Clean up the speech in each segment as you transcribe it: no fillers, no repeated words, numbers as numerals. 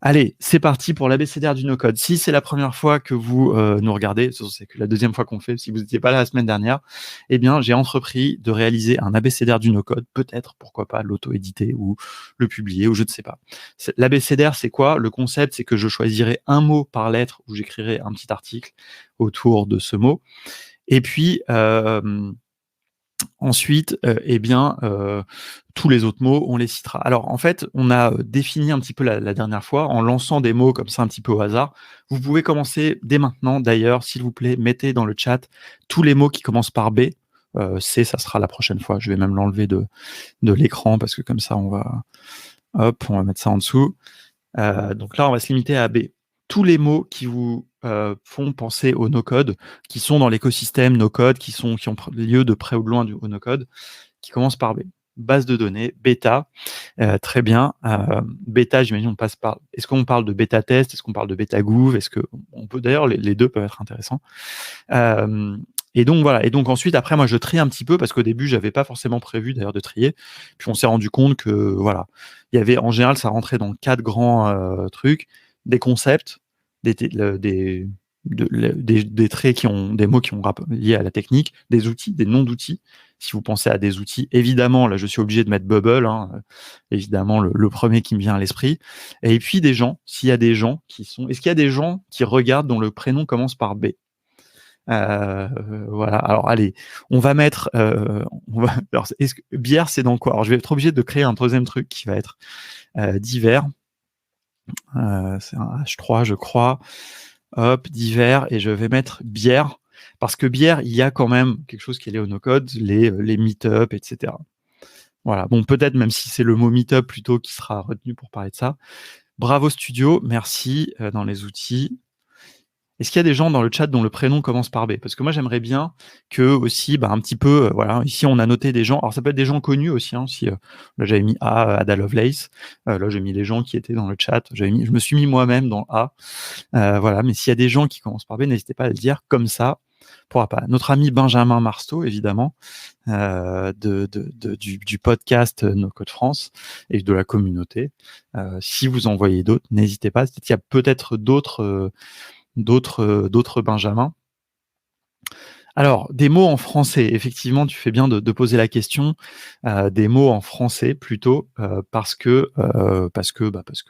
Allez, c'est parti pour l'abécédaire du no-code. Si c'est la première fois que vous nous regardez, c'est que la deuxième fois qu'on le fait, si vous n'étiez pas là la semaine dernière, eh bien, j'ai entrepris de réaliser un abécédaire du no-code, peut-être, pourquoi pas, l'auto-éditer ou le publier, ou je ne sais pas. L'abécédaire, c'est quoi? Le concept, c'est que je choisirai un mot par lettre où j'écrirai un petit article autour de ce mot. Et puis, ensuite, tous les autres mots, on les citera. Alors, en fait, on a défini un petit peu la dernière fois en lançant des mots comme ça un petit peu au hasard. Vous pouvez commencer dès maintenant, d'ailleurs, s'il vous plaît, mettez dans le chat tous les mots qui commencent par B. C, ça sera la prochaine fois. Je vais même l'enlever de l'écran parce que comme ça, on va mettre ça en dessous. Donc là, on va se limiter à B. Tous les mots qui vous font penser au no-code, qui sont dans l'écosystème no-code, qui ont lieu de près ou de loin au no-code, qui commencent par B. Base de données, bêta, très bien. Bêta, j'imagine, on passe par. Est-ce qu'on parle de bêta test? Est-ce qu'on parle de bêta gouv? Est-ce que on peut d'ailleurs les deux peuvent être intéressants. Et donc voilà. Et donc ensuite, après, moi, je trie un petit peu parce qu'au début, j'avais pas forcément prévu d'ailleurs de trier. Puis on s'est rendu compte que voilà, il y avait en général, ça rentrait dans 4 grands trucs, des concepts, des traits qui ont des mots qui ont liés à la technique, des outils, des noms d'outils. Si vous pensez à des outils, évidemment, là, je suis obligé de mettre Bubble, évidemment, le premier qui me vient à l'esprit. Et puis des gens, s'il y a des gens qui sont, est-ce qu'il y a des gens qui regardent dont le prénom commence par B? Voilà. Alors allez, on va mettre. Alors, bière, c'est dans quoi? Alors je vais être obligé de créer un troisième truc qui va être divers. C'est un H3, je crois. Hop, divers, et je vais mettre bière, parce que bière, il y a quand même quelque chose qui est lié au no-code, les meet-up, etc. Voilà. Bon, peut-être même si c'est le mot meet-up plutôt qui sera retenu pour parler de ça. Bravo Studio, merci dans les outils. Est-ce qu'il y a des gens dans le chat dont le prénom commence par B? Parce que moi, j'aimerais bien que aussi, un petit peu, voilà, ici, on a noté des gens. Alors, ça peut être des gens connus aussi. Si, là, j'avais mis A, Ada Lovelace. Là, j'ai mis les gens qui étaient dans le chat. Je me suis mis moi-même dans A. Voilà, mais s'il y a des gens qui commencent par B, n'hésitez pas à le dire comme ça. Pourra pas. Notre ami Benjamin Marceau, évidemment, du podcast No Code France et de la communauté. Si vous en voyez d'autres, n'hésitez pas. Il y a peut-être d'autres Benjamin. Alors, des mots en français. Effectivement, tu fais bien de poser la question. Des mots en français plutôt, parce que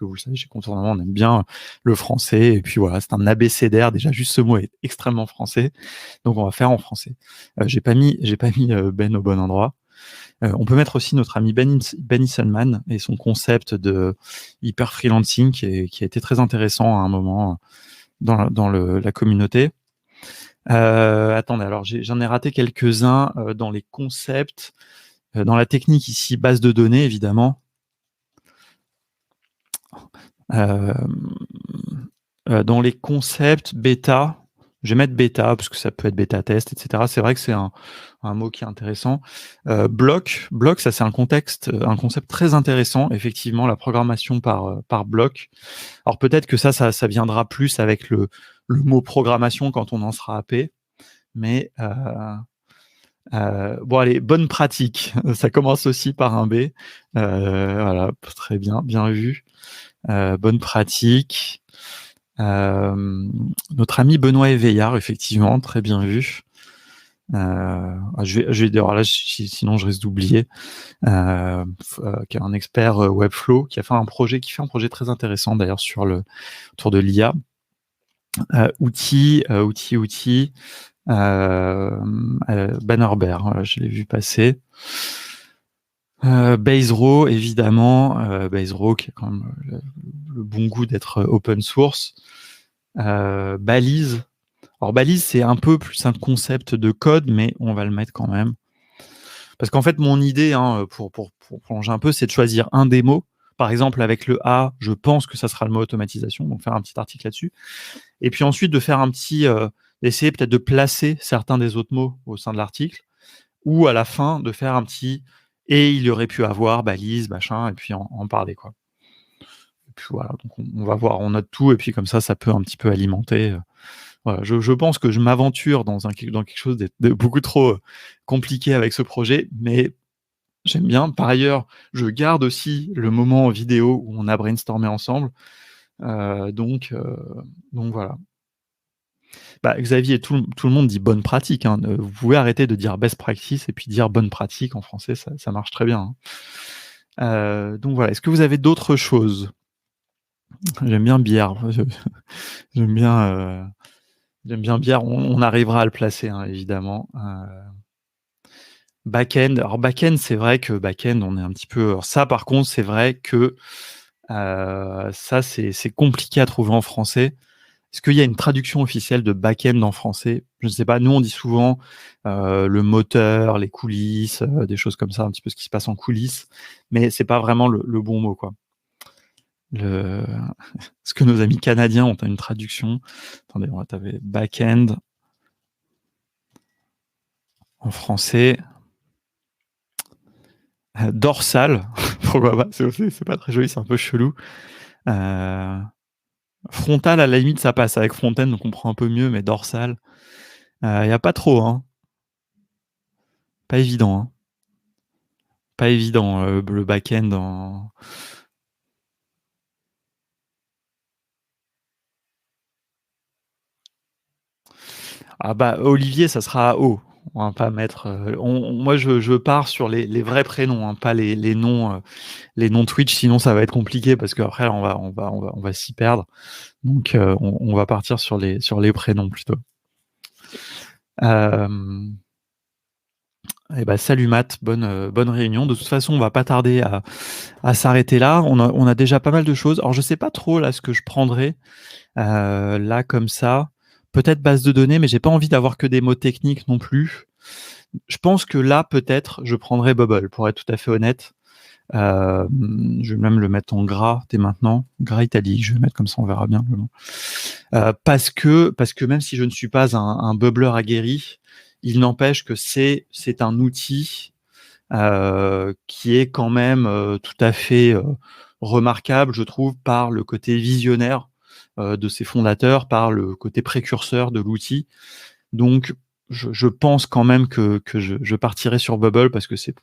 vous le savez, chez Contournement, on aime bien le français. Et puis voilà, c'est un abécédaire. Déjà, juste ce mot est extrêmement français. Donc, on va faire en français. J'ai pas mis Ben au bon endroit. On peut mettre aussi notre ami Ben Isselman et son concept de hyper freelancing qui a été très intéressant à un moment dans la communauté. Attendez, alors j'en ai raté quelques-uns dans les concepts, dans la technique ici, base de données évidemment. Dans les concepts bêta, je vais mettre bêta parce que ça peut être bêta test, etc. C'est vrai que c'est un mot qui est intéressant. Bloc, ça c'est un concept très intéressant, effectivement, la programmation par bloc. Alors peut-être que ça viendra plus avec le mot programmation quand on en sera happé, mais bon allez, bonne pratique. Ça commence aussi par un B. Voilà, très bien, bien vu. Bonne pratique. Notre ami Benoît Éveillard, effectivement, très bien vu. Je vais dire là, sinon je risque d'oublier. Qui est un expert Webflow, qui fait un projet très intéressant d'ailleurs autour de l'IA. Outils. Bannerbert, voilà, je l'ai vu passer. Baserow, évidemment. Baserow qui a quand même le bon goût d'être open source. Balise. Alors Balise, c'est un peu plus un concept de code, mais on va le mettre quand même. Parce qu'en fait, mon idée, pour plonger un peu, c'est de choisir un des mots. Par exemple, avec le A, je pense que ça sera le mot automatisation, donc faire un petit article là-dessus. Et puis ensuite, de faire un petit... d'essayer peut-être de placer certains des autres mots au sein de l'article, ou à la fin, de faire un petit « et il y aurait pu avoir balise, machin », et puis en parler, quoi. Et puis voilà, donc on va voir, on note tout, et puis comme ça peut un petit peu alimenter... Voilà, je pense que je m'aventure dans quelque chose de beaucoup trop compliqué avec ce projet, mais j'aime bien. Par ailleurs, je garde aussi le moment vidéo où on a brainstormé ensemble. Donc voilà. Bah, Xavier, tout le monde dit bonne pratique, hein. Vous pouvez arrêter de dire best practice et puis dire bonne pratique en français, ça marche très bien, hein. Donc voilà. Est-ce que vous avez d'autres choses? J'aime bien bière. J'aime bien, j'aime bien bière. On arrivera à le placer, hein, évidemment. Back-end. Alors back-end, c'est vrai que back-end, on est un petit peu. Alors ça, par contre, c'est vrai que ça, c'est compliqué à trouver en français. Est-ce qu'il y a une traduction officielle de back-end en français? Je ne sais pas. Nous, on dit souvent le moteur, les coulisses, des choses comme ça, un petit peu ce qui se passe en coulisses, mais c'est pas vraiment le bon mot, quoi. Est-ce que nos amis canadiens ont une traduction? Attendez, on va taper back-end en français. Dorsal, pourquoi pas? C'est pas très joli, c'est un peu chelou. Frontal, à la limite, ça passe. Avec front-end, on comprend un peu mieux, mais dorsal, il n'y a pas trop, hein. Pas évident, hein. Pas évident, le back-end en. Ah bah, Olivier, ça sera O. On va pas mettre. Moi, je pars sur les vrais prénoms, hein, pas les noms Twitch, sinon ça va être compliqué parce qu'après on va s'y perdre. Donc on va partir sur les prénoms plutôt. Et bah, salut Matt, bonne réunion. De toute façon, on va pas tarder à s'arrêter là. On a déjà pas mal de choses. Alors je sais pas trop là ce que je prendrais là comme ça. Peut-être base de données, mais j'ai pas envie d'avoir que des mots techniques non plus. Je pense que là, peut-être, je prendrais Bubble, pour être tout à fait honnête. Je vais même le mettre en gras dès maintenant. Gras italique, je vais mettre comme ça, on verra bien le nom. Parce que même si je ne suis pas un bubbler aguerri, il n'empêche que c'est un outil qui est quand même tout à fait remarquable, je trouve, par le côté visionnaire de ses fondateurs, par le côté précurseur de l'outil. Donc, je pense quand même que je partirai sur Bubble parce que c'est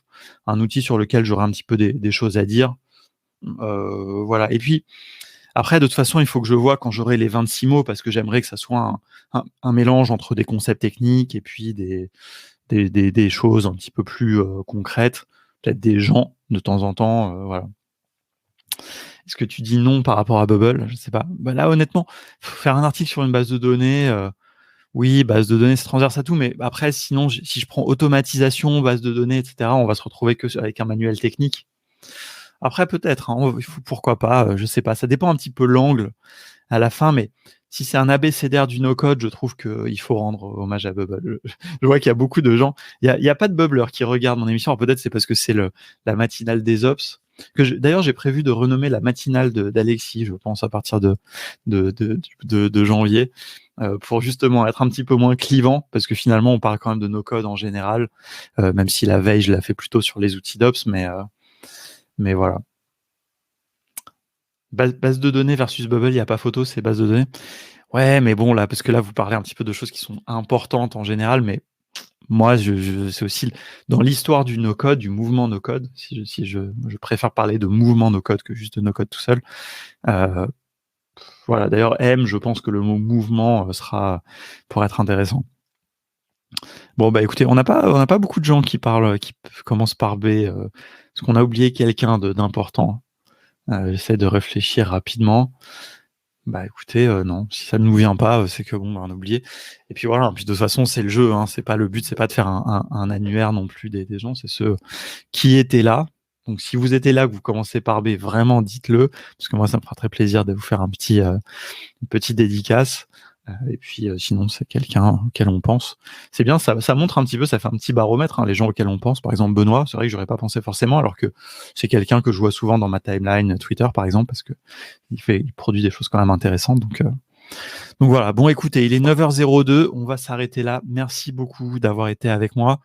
un outil sur lequel j'aurai un petit peu des choses à dire. Voilà. Et puis, après, de toute façon, il faut que je vois quand j'aurai les 26 mots parce que j'aimerais que ça soit un mélange entre des concepts techniques et puis des choses un petit peu plus concrètes, peut-être des gens de temps en temps. Voilà. Est-ce que tu dis non par rapport à Bubble? Je sais pas. Bah là, honnêtement, faire un article sur une base de données, oui, base de données, c'est transverse à tout, mais après, sinon, si je prends automatisation, base de données, etc., on va se retrouver avec un manuel technique. Après, peut-être, hein, pourquoi pas, je sais pas. Ça dépend un petit peu l'angle à la fin, mais si c'est un abécédaire du no-code, je trouve qu'il faut rendre hommage à Bubble. Je vois qu'il y a beaucoup de gens. Il y a pas de bubbler qui regardent mon émission. Alors, peut-être c'est parce que c'est la matinale des ops. D'ailleurs, j'ai prévu de renommer la matinale d'Alexis, je pense, à partir de janvier, pour justement être un petit peu moins clivant, parce que finalement, on parle quand même de no-code en général, même si la veille, je la fais plutôt sur les outils d'ops, mais voilà. Base de données versus Bubble, il n'y a pas photo, c'est base de données. Ouais, mais bon, là, parce que là, vous parlez un petit peu de choses qui sont importantes en général, mais moi, c'est aussi dans l'histoire du no-code, du mouvement no-code, si je préfère parler de mouvement no-code que juste de no-code tout seul. Voilà, d'ailleurs, je pense que le mot mouvement sera pour être intéressant. Bon, bah écoutez, on n'a pas beaucoup de gens qui commencent par B. Est-ce qu'on a oublié quelqu'un d'important? J'essaie de réfléchir rapidement. Bah écoutez, non, si ça ne nous vient pas, c'est que bon, on a oublié. Et puis voilà, puis de toute façon, c'est le jeu, hein, c'est pas le but, c'est pas de faire un annuaire non plus des gens, c'est ceux qui étaient là. Donc si vous étiez là, que vous commencez par B, vraiment dites-le, parce que moi ça me fera très plaisir de vous faire une petite dédicace. Et puis sinon, c'est quelqu'un auquel on pense. C'est bien, ça montre un petit peu, ça fait un petit baromètre, hein, les gens auxquels on pense. Par exemple, Benoît, c'est vrai que j'aurais pas pensé forcément, alors que c'est quelqu'un que je vois souvent dans ma timeline Twitter, par exemple, parce que il produit des choses quand même intéressantes. Donc voilà. Bon, écoutez, il est 9h02, on va s'arrêter là. Merci beaucoup d'avoir été avec moi.